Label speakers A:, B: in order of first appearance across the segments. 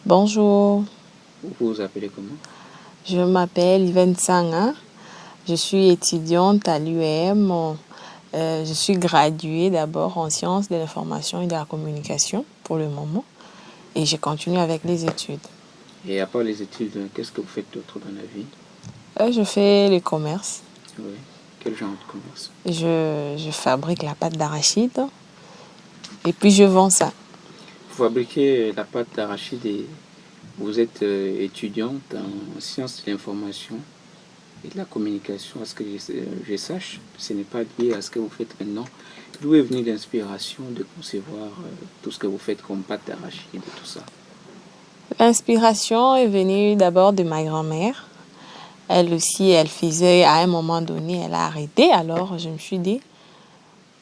A: Bonjour,
B: Vous vous appelez comment?
A: je m'appelle Yvonne Sanga. Je suis étudiante à l'UEM. Je suis graduée d'abord en sciences de l'information et de la communication pour le moment. Et je continue avec les études.
B: Et à part les études, qu'est-ce que vous faites d'autre dans la vie?
A: Je fais le commerce.
B: Oui. Quel genre de commerce?
A: Je fabrique la pâte d'arachide et puis je vends ça.
B: Vous fabriquez la pâte d'arachide et vous êtes étudiante en sciences de l'information et de la communication. À ce que je sache, ce n'est pas lié à ce que vous faites maintenant. D'où est venue l'inspiration de concevoir tout ce que vous faites comme pâte d'arachide et tout ça?
A: L'inspiration est venue d'abord de ma grand-mère. Elle aussi, elle faisait, à un moment donné, elle a arrêté. Alors, je me suis dit,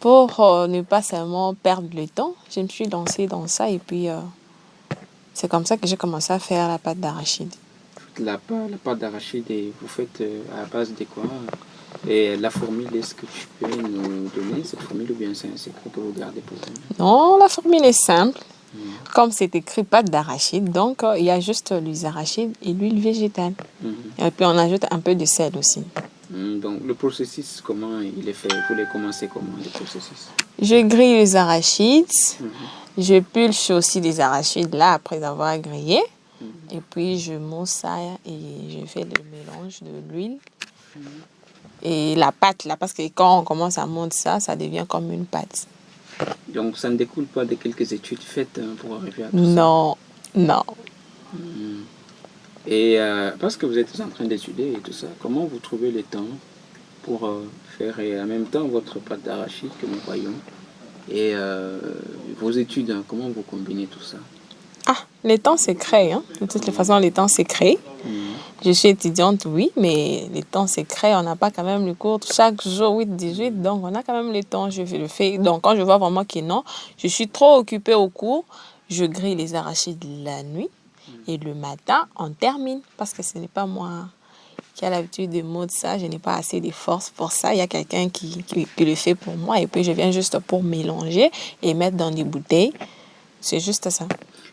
A: pour ne pas seulement perdre le temps, je me suis lancée dans ça. Et puis, c'est comme ça que j'ai commencé à faire la pâte d'arachide.
B: La pâte d'arachide, et vous faites à base de quoi? Et la formule, est-ce que tu peux nous donner cette formule ou bien c'est un secret que vous gardez pour vous?
A: Non, la formule est simple. Comme c'est écrit pâte d'arachide, donc il y a juste les arachides et l'huile végétale. Et puis on ajoute un peu de sel aussi.
B: Donc le processus, comment il est fait? Vous les commencez comment, le processus?
A: Je grille les arachides. Je pulche aussi les arachides là après avoir grillé. Et puis je mousse ça et je fais le mélange de l'huile. Et la pâte là, parce que quand on commence à monter ça, ça devient comme une pâte.
B: Donc ça ne découle pas de quelques études faites pour arriver à tout
A: Non, non.
B: ça? Et parce que vous êtes en train d'étudier et tout ça, comment vous trouvez le temps pour faire et en même temps votre pâte d'arachide que nous voyons et vos études, comment vous combinez tout ça?
A: Ah, les temps c'est créé. Hein. De toutes les façons, les temps c'est créé. Je suis étudiante, oui, mais les temps c'est créé. On n'a pas quand même le cours chaque jour 8-18, donc on a quand même le temps. Je le fais. Donc quand je vois vraiment que non, je suis trop occupée au cours, je grille les arachides la nuit et le matin, on termine parce que ce n'est pas moi qui a l'habitude de mode ça. Je n'ai pas assez de force pour ça. Il y a quelqu'un qui le fait pour moi et puis je viens juste pour mélanger et mettre dans des bouteilles. C'est juste ça.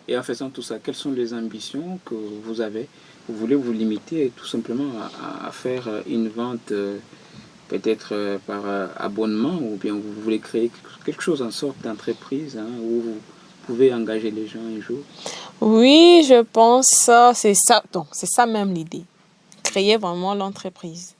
B: Et en faisant tout ça, quelles sont les ambitions que vous avez? Vous voulez vous limiter tout simplement à faire une vente peut-être par abonnement ou bien vous voulez créer quelque chose en sorte d'entreprise où vous pouvez engager les gens un jour?
A: Oui, je pense c'est ça. Donc, c'est ça même l'idée. Créer vraiment l'entreprise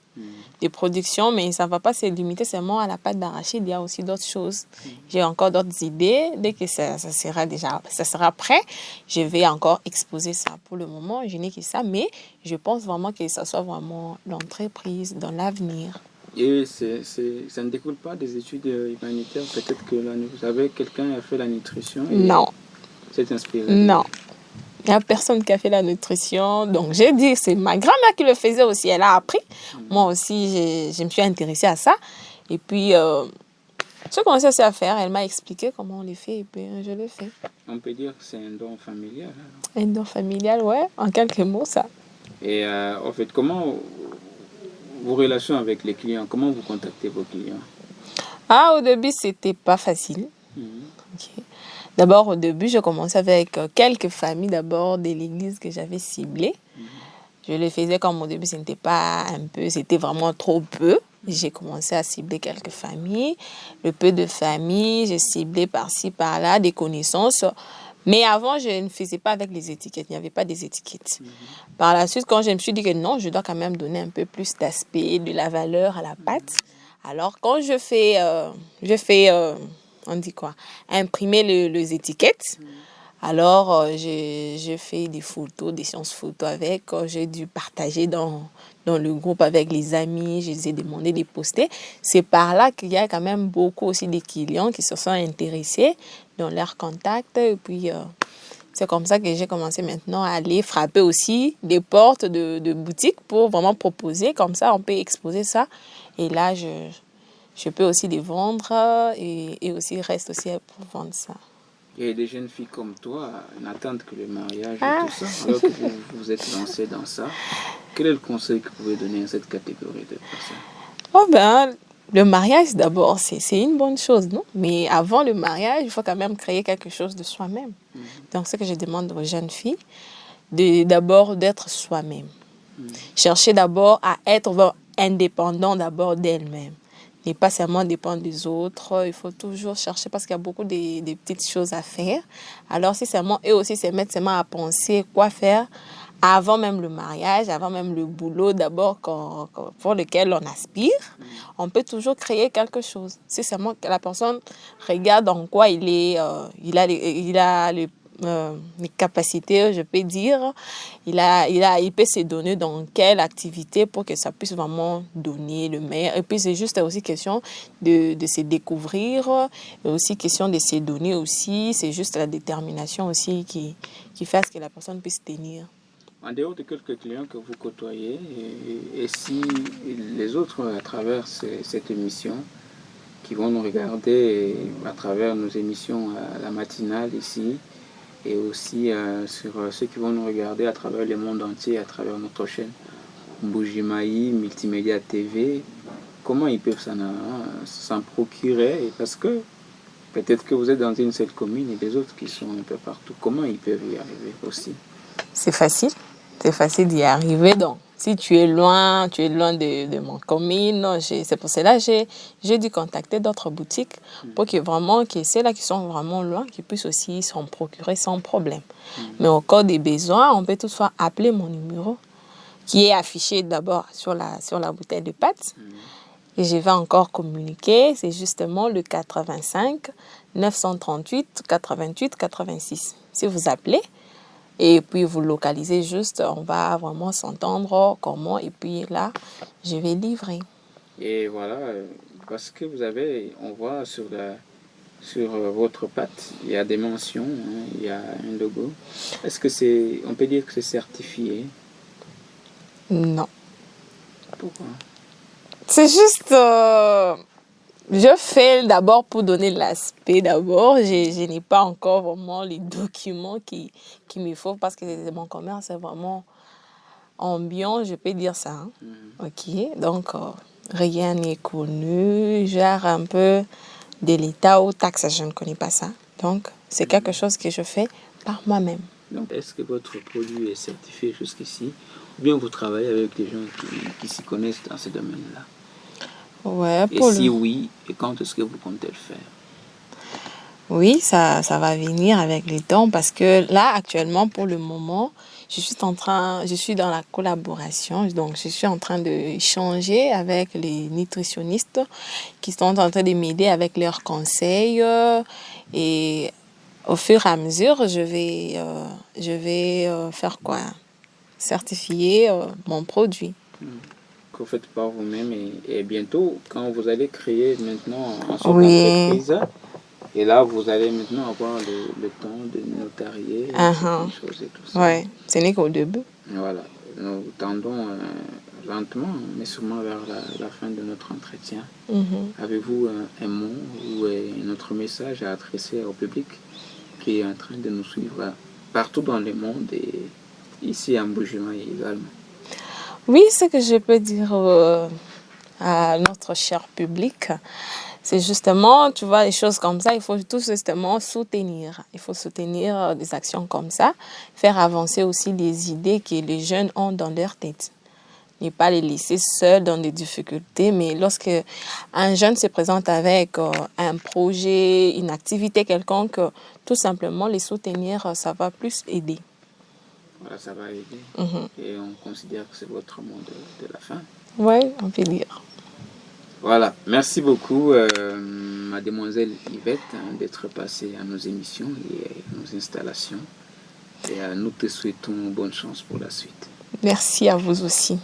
A: de production, mais ça ne va pas se limiter seulement à la pâte d'arachide. Il y a aussi d'autres choses. J'ai encore d'autres idées. Dès que ça sera prêt, je vais encore exposer ça. Pour le moment, je n'ai que ça, mais je pense vraiment que ça soit vraiment l'entreprise dans l'avenir.
B: Et ça ne découle pas des études humanitaires? Peut-être que vous avez quelqu'un qui a fait la nutrition et
A: Non.
B: s'est inspiré?
A: Non. Il n'y a personne qui a fait la nutrition. Donc, j'ai dit, c'est ma grand-mère qui le faisait aussi. Elle a appris. Moi aussi, je me suis intéressée à ça. Et puis, j'ai commencé aussi à faire. Elle m'a expliqué comment on le fait et puis je le fais.
B: On peut dire que c'est un don familial.
A: Un don familial, ouais. En quelques mots, ça.
B: Et en fait, comment vos relations avec les clients, comment vous contactez vos clients?
A: Ah, au début, c'était pas facile. Okay. D'abord, au début, je commençais avec quelques familles d'abord de l'église que j'avais ciblées. Je le faisais comme au début, ce n'était pas un peu, c'était vraiment trop peu. J'ai commencé à cibler quelques familles. Le peu de familles, j'ai ciblé par-ci, par-là, des connaissances. Mais avant, je ne faisais pas avec les étiquettes. Il n'y avait pas des étiquettes. Par la suite, quand je me suis dit que non, je dois quand même donner un peu plus d'aspect, de la valeur à la pâte. Alors, quand je fais on dit quoi? Imprimer les étiquettes. Alors, j'ai fait des photos, des séances photos avec. J'ai dû partager dans le groupe avec les amis. Je les ai demandé de les poster. C'est par là qu'il y a quand même beaucoup aussi de clients qui se sont intéressés dans leurs contacts. Et puis, c'est comme ça que j'ai commencé maintenant à aller frapper aussi des portes de boutiques pour vraiment proposer. Comme ça, on peut exposer ça. Et là, je peux aussi les vendre et aussi reste aussi pour vendre ça.
B: Et des jeunes filles comme toi n'attendent que le mariage et tout ça, alors que vous vous êtes lancé dans ça. Quel est le conseil que vous pouvez donner à cette catégorie de personnes?
A: Oh ben, le mariage d'abord, c'est une bonne chose, non? Mais avant le mariage, il faut quand même créer quelque chose de soi-même. Donc, ce que je demande aux jeunes filles, d'abord d'être soi-même. Chercher d'abord à être indépendant d'abord d'elle-même. Et pas seulement dépendre des autres. Il faut toujours chercher parce qu'il y a beaucoup de petites choses à faire. Alors, si seulement eux aussi se mettent seulement à penser quoi faire avant même le mariage, avant même le boulot d'abord pour lequel on aspire, on peut toujours créer quelque chose. Si seulement que la personne regarde en quoi il a les capacités, je peux dire, il peut se donner dans quelle activité pour que ça puisse vraiment donner le meilleur. Et puis c'est juste aussi question de se découvrir, et aussi question de se donner aussi. C'est juste la détermination aussi qui fait ce que la personne puisse tenir.
B: En dehors de quelques clients que vous côtoyez, et si les autres, à travers cette émission, qui vont nous regarder à travers nos émissions à la matinale ici, et aussi sur ceux qui vont nous regarder à travers le monde entier, à travers notre chaîne Mbujimayi Multimédia TV, comment ils peuvent s'en procurer? Parce que peut-être que vous êtes dans une seule commune et les autres qui sont un peu partout, comment ils peuvent y arriver aussi?
A: C'est facile d'y arriver. Donc, si tu es loin de mon commune, c'est pour cela que j'ai dû contacter d'autres boutiques pour que ceux-là qui sont vraiment loin, qu'ils puissent aussi s'en procurer sans problème. Mais au cas des besoins, on peut toutefois appeler mon numéro qui est affiché d'abord sur la bouteille de pâte. Et je vais encore communiquer, c'est justement le 85 938 88 86. Si vous appelez, et puis vous localisez juste, on va vraiment s'entendre comment, et puis là, je vais livrer.
B: Et voilà, parce que on voit sur votre pâte, il y a des mentions, il y a un logo. Est-ce que on peut dire que c'est certifié?
A: Non.
B: Pourquoi?
A: C'est juste, je fais d'abord pour donner l'aspect d'abord. Je n'ai pas encore vraiment les documents qu'il me faut parce que mon commerce c'est vraiment ambiant, je peux dire ça. Hein. Ok, donc rien n'est connu. Gère un peu de l'État aux taxes, je ne connais pas ça. Donc c'est quelque chose que je fais par moi-même.
B: Donc est-ce que votre produit est certifié jusqu'ici ou bien vous travaillez avec des gens qui s'y connaissent dans ce domaine-là?
A: Ouais,
B: et si oui, et quand est-ce que vous comptez le faire?
A: Oui, ça va venir avec le temps parce que là, actuellement, pour le moment, je suis dans la collaboration. Donc, je suis en train d'échanger avec les nutritionnistes qui sont en train de m'aider avec leurs conseils. Et au fur et à mesure, je vais faire quoi? Certifier mon produit.
B: Que vous faites par vous-même et bientôt, quand vous allez créer maintenant en sorte
A: Oui.
B: d'entreprise, et là, vous allez maintenant avoir le temps de notarier certaines choses et tout ça.
A: Oui, ce n'est qu'au début.
B: Voilà. Nous tendons lentement, mais sûrement vers la fin de notre entretien. Avez-vous un mot ou un autre message à adresser au public qui est en train de nous suivre partout dans le monde et ici à Mbujimayi également?
A: Oui, ce que je peux dire à notre cher public, c'est justement, tu vois, des choses comme ça, il faut tout justement soutenir. Il faut soutenir des actions comme ça, faire avancer aussi les idées que les jeunes ont dans leur tête. Ne pas les laisser seuls dans des difficultés, mais lorsque un jeune se présente avec un projet, une activité quelconque, tout simplement les soutenir, ça va plus aider.
B: Voilà, ça va aider. Et on considère que c'est votre mot de la fin.
A: Oui, on peut dire.
B: Voilà, merci beaucoup, mademoiselle Yvette, d'être passée à nos émissions et à nos installations. Et nous te souhaitons bonne chance pour la suite.
A: Merci à vous aussi.